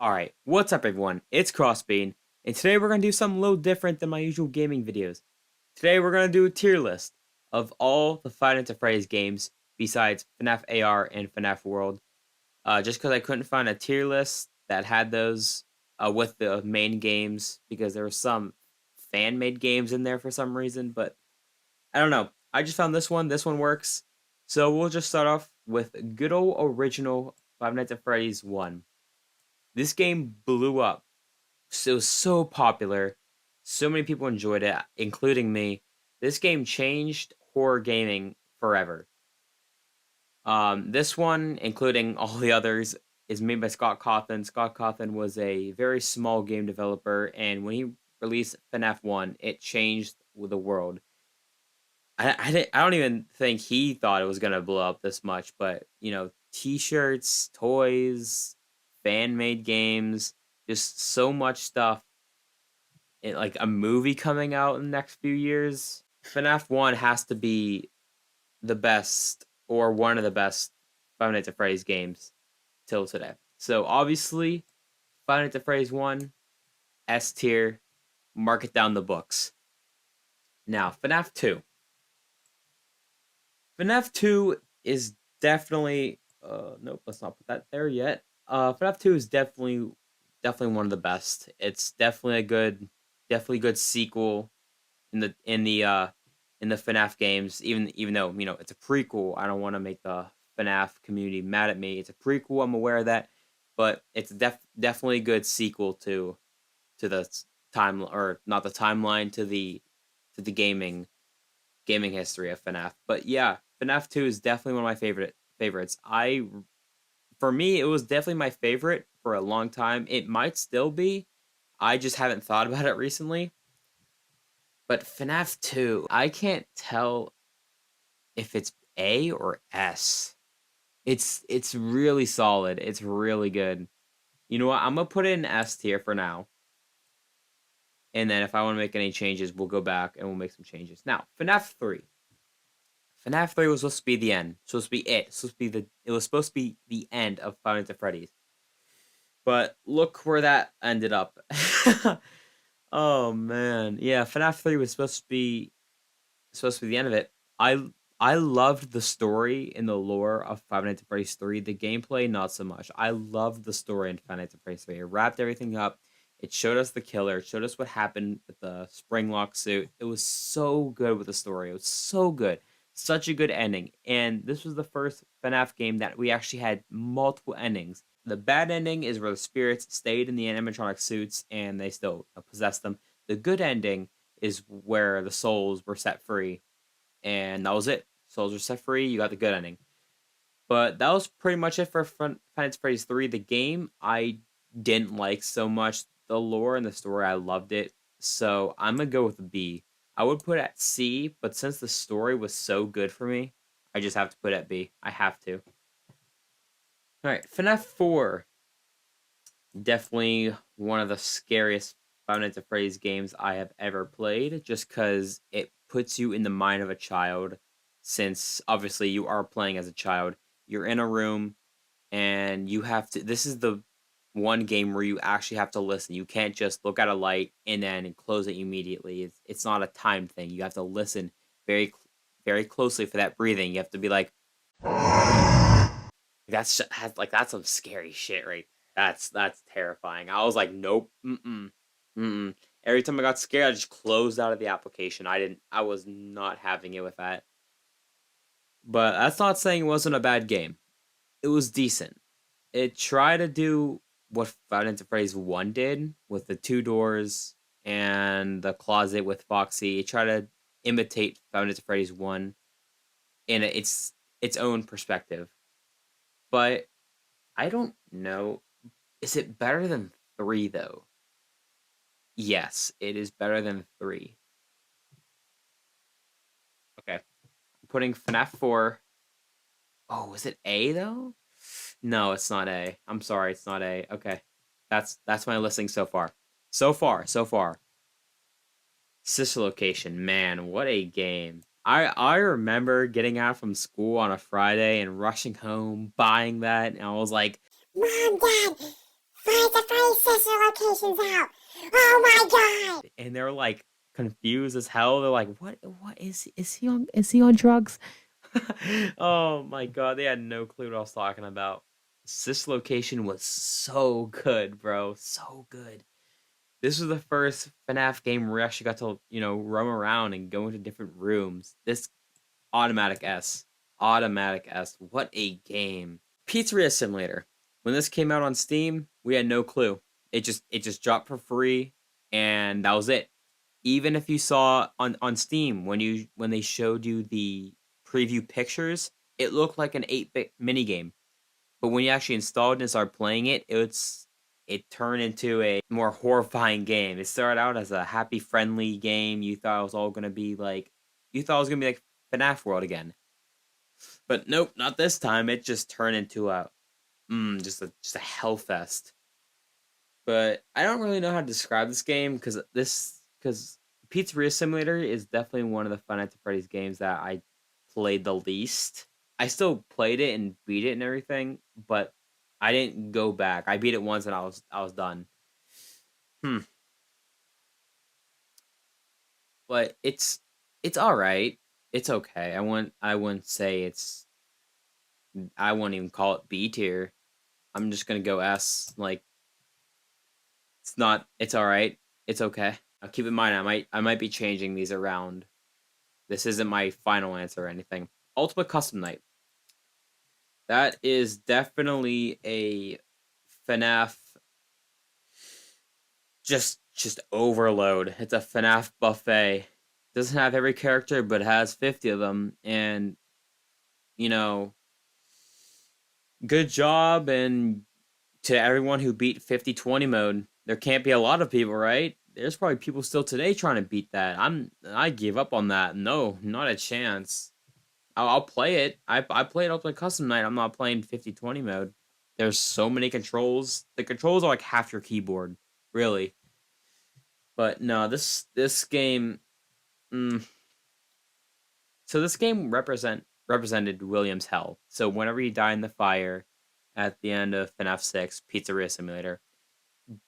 Alright, what's up everyone? It's Crossbean, and today we're going to do something a little different than my usual gaming videos. Today we're going to do a tier list of all the Five Nights at Freddy's games besides FNAF AR and FNAF World. Just because I couldn't find a tier list that had those with the main games, because there were some fan-made games in there for some reason, but I don't know. I just found this one. This one works. So we'll just start off with good old original Five Nights at Freddy's 1. This game blew up. So it was so popular. So many people enjoyed it, including me. This game changed horror gaming forever. This one, including all the others, is made by Scott Cawthon. Scott Cawthon was a very small game developer, and when he released FNAF 1, it changed the world. I don't even think he thought it was gonna blow up this much, but t-shirts, toys, fan-made games, just so much stuff. Like a movie coming out in the next few years. FNAF 1 has to be the best or one of the best Five Nights at Freddy's games till today. So obviously, Five Nights at Freddy's 1, S tier, mark it down the books. Now, FNAF 2. FNAF 2 is definitely nope, let's not put that there yet. FNAF 2 is definitely one of the best. It's definitely a good sequel in the FNAF games, even though, it's a prequel. I don't want to make the FNAF community mad at me. It's a prequel, I'm aware of that, but it's definitely a good sequel to the time, or not the timeline, to the gaming history of FNAF. But yeah, FNAF 2 is definitely one of my favorites. For me, it was definitely my favorite for a long time. It might still be. I just haven't thought about it recently. But FNAF 2, I can't tell if it's A or S. It's really solid. It's really good. You know what? I'm gonna put it in S tier for now. And then if I want to make any changes, we'll go back and we'll make some changes. Now, FNAF 3. FNAF 3 was supposed to be the end. Supposed to be it. It was supposed to be the end of Five Nights at Freddy's. But look where that ended up. Oh man. Yeah, FNAF 3 was supposed to be the end of it. I loved the story and the lore of Five Nights at Freddy's 3. The gameplay, not so much. I loved the story in Five Nights at Freddy's 3. It wrapped everything up. It showed us the killer. It showed us what happened with the Springlock suit. It was so good with the story. It was so good. Such a good ending. And this was the first FNAF game that we actually had multiple endings. The bad ending is where the spirits stayed in the animatronic suits and they still possessed them. The good ending is where the souls were set free. And that was it. Souls were set free. You got the good ending. But that was pretty much it for Five Nights at Freddy's 3. The game, I didn't like so much. The lore and the story, I loved it. So I'm going to go with a B. I would put it at C, but since the story was so good for me, I just have to put it at B. I have to. Alright, FNAF 4. Definitely one of the scariest Five Nights at Freddy's games I have ever played, just because it puts you in the mind of a child, since obviously you are playing as a child. You're in a room, and you have to... This is the one game where you actually have to listen. You can't just look at a light and then close it immediately. It's not a time thing. You have to listen very, very closely for that breathing. You have to be like, that's some scary shit, right? That's terrifying. I was like, nope, mm-mm. Every time I got scared, I just closed out of the application. I was not having it with that. But that's not saying it wasn't a bad game. It was decent. It tried to do what Five Nights at Freddy's 1 did, with the 2 doors and the closet with Foxy. It tried to imitate Five Nights at Freddy's 1 in its own perspective. But I don't know. Is it better than 3, though? Yes, it is better than 3. Okay. I'm putting FNAF 4. Oh, is it A, though? No, it's not A. I'm sorry, it's not A. Okay. That's my listing so far. So far. Sister Location, man, what a game. I remember getting out from school on a Friday and rushing home, buying that, and I was like, Mom, Dad, Find the Freddy sister locations out. Oh my god. And they're like confused as hell. They're like, what is he on drugs? Oh my god, they had no clue what I was talking about. This location was so good, bro. So good. This was the first FNAF game where we actually got to, roam around and go into different rooms. This automatic S. Automatic S. What a game. Pizzeria Simulator. When this came out on Steam, we had no clue. It just dropped for free, and that was it. Even if you saw on Steam when they showed you the preview pictures, it looked like an 8-bit minigame. But when you actually installed and started playing it, it turned into a more horrifying game. It started out as a happy, friendly game. You thought it was all gonna be like FNAF World again. But nope, not this time. It just turned into just a hellfest. But I don't really know how to describe this game because Pizzeria Simulator is definitely one of the Five Nights at Freddy's games that I played the least. I still played it and beat it and everything, but I didn't go back. I beat it once and I was done. But it's all right. It's okay. I wouldn't say I wouldn't even call it B tier. I'm just gonna go S. Like it's all right. It's okay. Now keep in mind I might be changing these around. This isn't my final answer or anything. Ultimate Custom Night. That is definitely a FNAF just overload. It's a FNAF buffet. Doesn't have every character, but has 50 of them, and you know, good job. And to everyone who beat 50/20 mode, there can't be a lot of people, right? There's probably people still today trying to beat that. I give up on that. No, not a chance. I'll play it. I played Ultimate Custom Night. I'm not playing 50/20 mode. There's so many controls. The controls are like half your keyboard, really. But no, this game. So this game represented William's hell. So whenever you die in the fire at the end of FNAF 6 Pizzeria Simulator,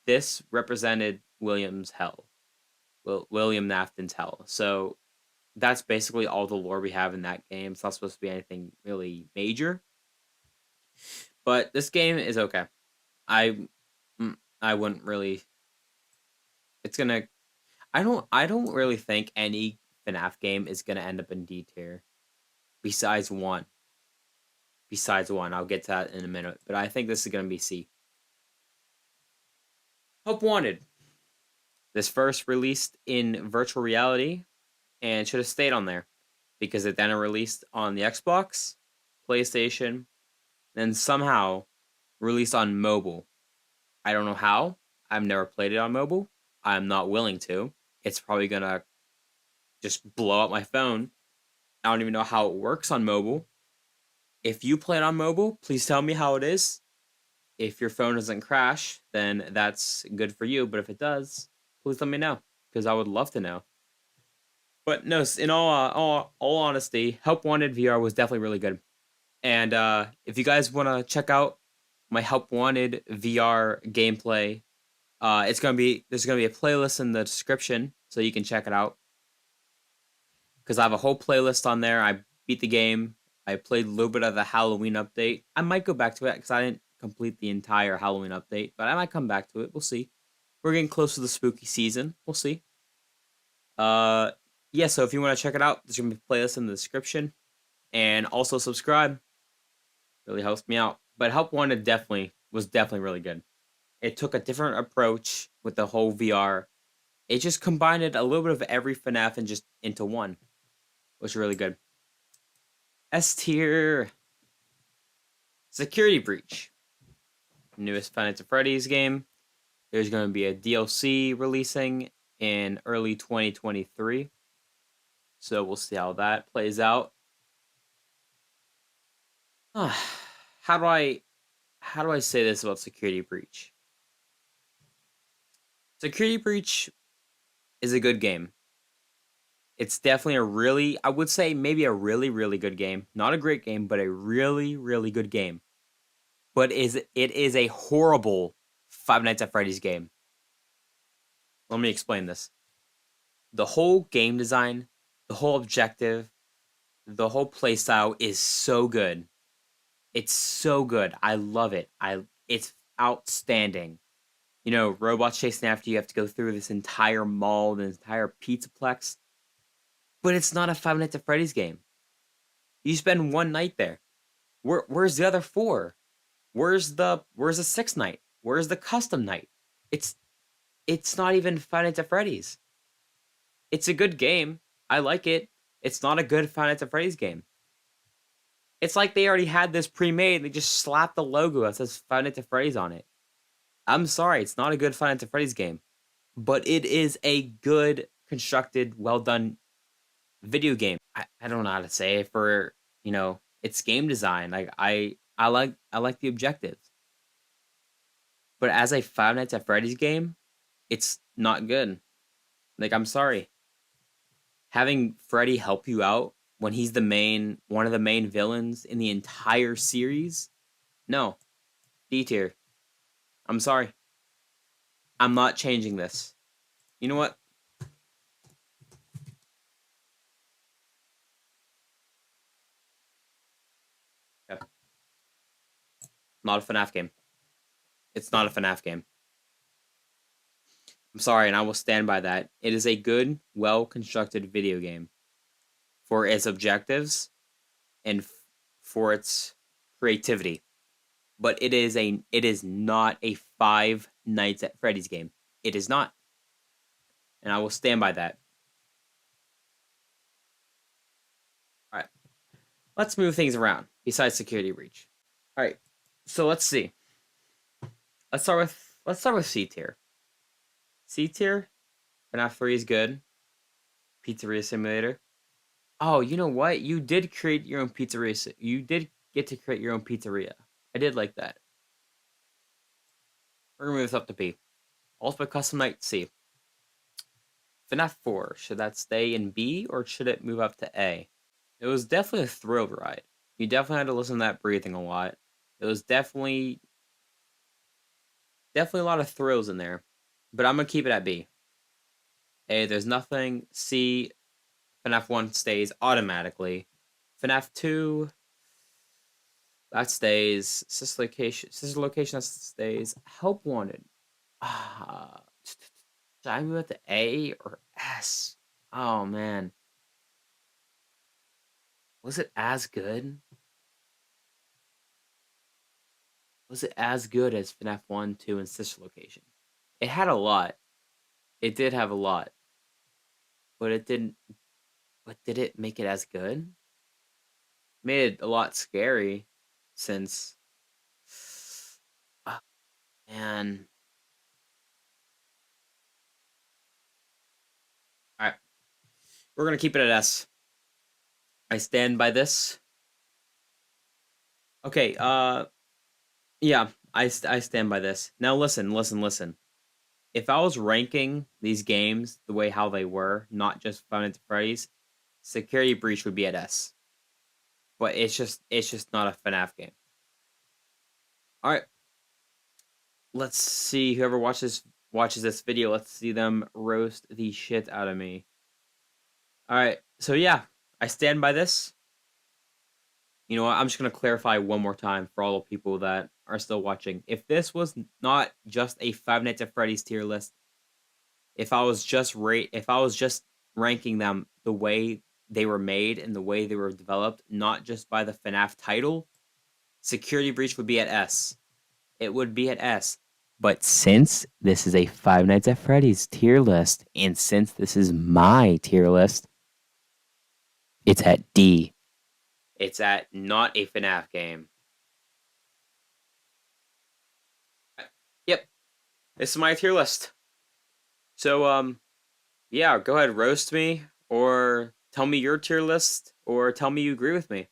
this represented William's hell. William Nafton's hell. So that's basically all the lore we have in that game. It's not supposed to be anything really major. But this game is okay. I wouldn't really. It's gonna. I don't really think any FNAF game is gonna end up in D tier. Besides one. I'll get to that in a minute. But I think this is gonna be C. Hope Wanted. This first released in virtual reality and should have stayed on there because it then released on the Xbox, PlayStation, then somehow released on mobile. I don't know how. I've never played it on mobile. I'm not willing to. It's probably gonna just blow up my phone. I don't even know how it works on mobile. If you play it on mobile, please tell me how it is. If your phone doesn't crash, then that's good for you. But if it does, please let me know because I would love to know. But no, in all honesty, Help Wanted VR was definitely really good. And if you guys want to check out my Help Wanted VR gameplay, there's gonna be a playlist in the description so you can check it out. Because I have a whole playlist on there. I beat the game. I played a little bit of the Halloween update. I might go back to it because I didn't complete the entire Halloween update, but I might come back to it. We'll see. We're getting close to the spooky season. We'll see. Yeah, so if you want to check it out, there's going to be a playlist in the description. And also subscribe. Really helps me out. But Help Wanted was definitely really good. It took a different approach with the whole VR. It just combined a little bit of every FNAF and just into one. Which is really good. S tier. Security Breach. Newest Five Nights at Freddy's game. There's going to be a DLC releasing in early 2023. So we'll see how that plays out. How do I say this about Security Breach? Security Breach is a good game. It's definitely I would say maybe a really, really good game. Not a great game, but a really, really good game. But it is a horrible Five Nights at Freddy's game. Let me explain this. The whole game design, the whole objective, the whole playstyle is so good. It's so good. I love it. It's outstanding. You know, robots chasing after you have to go through this entire mall, this entire pizzaplex. But it's not a Five Nights at Freddy's game. You spend one night there. Where's the other four? Where's the sixth night? Where's the custom night? It's not even Five Nights at Freddy's. It's a good game. I like it. It's not a good Five Nights at Freddy's game. It's like they already had this pre-made and they just slapped the logo that says Five Nights at Freddy's on it. I'm sorry, it's not a good Five Nights at Freddy's game. But it is a good, constructed, well-done video game. I don't know how to say it for, you know, its game design. Like I like the objectives. But as a Five Nights at Freddy's game, it's not good. Like, I'm sorry. Having Freddy help you out when he's one of the main villains in the entire series? No. D tier. I'm sorry. I'm not changing this. You know what? Yeah. Not a FNAF game. It's not a FNAF game. I'm sorry, and I will stand by that. It is a good, well-constructed video game for its objectives and for its creativity. But it is not a Five Nights at Freddy's game. It is not. And I will stand by that. Alright. Let's move things around, besides security breach. Alright, so let's see. Let's start with C tier. C tier, FNAF 3 is good. Pizzeria Simulator. Oh, you know what? You did create your own pizzeria. You did get to create your own pizzeria. I did like that. We're gonna move this up to B. Ultimate Custom Night, C. FNAF 4, should that stay in B or should it move up to A? It was definitely a thrill ride. You definitely had to listen to that breathing a lot. It was definitely a lot of thrills in there. But I'm going to keep it at B. A, there's nothing. C, FNAF 1 stays automatically. FNAF 2, that stays. Sister location, that stays. Help wanted. Should I move it to A or S? Oh, man. Was it as good? Was it as good as FNAF 1, 2, and Sister Location? It had a lot. It did have a lot. But it didn't... But did it make it as good? It made it a lot scary, since... man... Alright. We're gonna keep it at S. I stand by this. Okay, yeah, I stand by this. Now listen. If I was ranking these games the way how they were, not just Five Nights at Freddy's, Security Breach would be at S. But it's just not a FNAF game. Alright. Let's see, whoever watches this video, let's see them roast the shit out of me. Alright, so yeah, I stand by this. You know what, I'm just going to clarify one more time for all the people that are still watching. If this was not just a Five Nights at Freddy's tier list, if I was just ranking them the way they were made and the way they were developed, not just by the FNAF title, Security Breach would be at S. It would be at S. But since this is a Five Nights at Freddy's tier list, and since this is my tier list, it's at D. It's at not a FNAF game. Yep. This is my tier list. So, yeah, go ahead, roast me, or tell me your tier list, or tell me you agree with me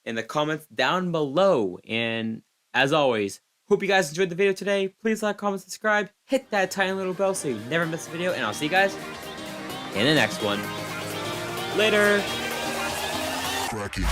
in the comments down below. And as always, hope you guys enjoyed the video today. Please like, comment, subscribe, hit that tiny little bell so you never miss a video, and I'll see you guys in the next one. Later! Cracky.